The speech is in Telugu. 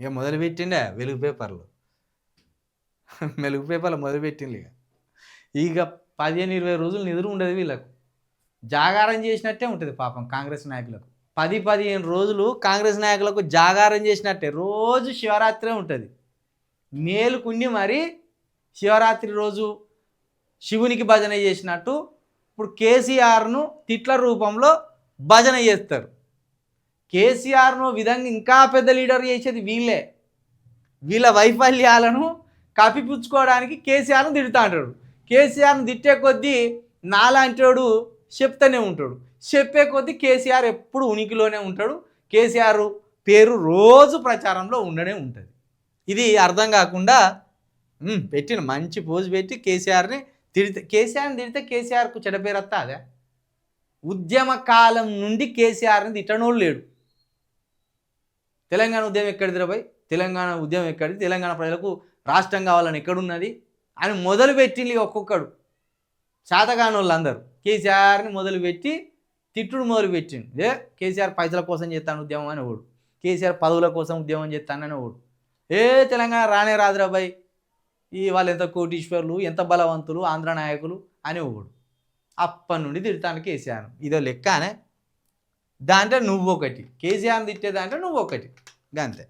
ఇక మొదలుపెట్టిండే వెలుగు పేపర్లు వెలుగు పేపర్లు మొదలుపెట్టిండు ఇక 15-20 రోజులు నిద్ర ఉండదు వీళ్ళకు. జాగారం చేసినట్టే ఉంటుంది పాపం కాంగ్రెస్ నాయకులకు. 10-15 రోజులు కాంగ్రెస్ నాయకులకు జాగారం చేసినట్టే. రోజు శివరాత్రే ఉంటుంది. మేలుకుని మరి శివరాత్రి రోజు శివునికి భజన చేసినట్టు ఇప్పుడు కేసీఆర్ను తిట్ల రూపంలో భజన చేస్తారు. కేసీఆర్ను విధంగా ఇంకా పెద్ద లీడర్ చేసేది వీళ్ళే. వీళ్ళ వైఫల్యాలను కప్పిపుచ్చుకోవడానికి కేసీఆర్ను తిడుతూ అంటాడు. కేసీఆర్ను తిట్టే కొద్దీ నాలాంటోడు చెప్తూనే ఉంటాడు. చెప్పే కొద్దీ కేసీఆర్ ఎప్పుడు ఉనికిలోనే ఉంటాడు. కేసీఆర్ పేరు రోజు ప్రచారంలో ఉండనే ఉంటుంది. ఇది అర్థం కాకుండా పెట్టిన మంచి పోజు పెట్టి కేసీఆర్ని తిడితే కేసీఆర్కు చెడ్డ పేరు వస్తా అదే. ఉద్యమ కాలం నుండి కేసీఆర్ని తిట్టనోడు లేడు. తెలంగాణ ఉద్యమం ఎక్కడిదిరా భయ్, తెలంగాణ ఉద్యమం ఎక్కడిది, తెలంగాణ ప్రజలకు రాష్ట్రం కావాలని ఎక్కడున్నది అని మొదలుపెట్టింది ఒక్కొక్కడు. శాతగాని వాళ్ళు అందరూ కేసీఆర్ని మొదలుపెట్టి తిట్టుడు మొదలుపెట్టిండు. కేసీఆర్ పైసల కోసం చేస్తాను ఉద్యమం అని ఓడు, కేసీఆర్ పదవుల కోసం ఉద్యమం చేస్తానని ఓడు. తెలంగాణ రానే రాదురా భయ్, ఈ వాళ్ళు ఎంత కోటీశ్వర్లు, ఎంత బలవంతులు ఆంధ్ర నాయకులు అని ఓడు. అప్పటి నుండి తిడతాను కేసీఆర్. ఇదో లెక్కనే. దాంట్లో నువ్వు ఒకటి, కేసీఆర్ని తిట్టేదాంట్లో నువ్వు ఒకటి, అంతే.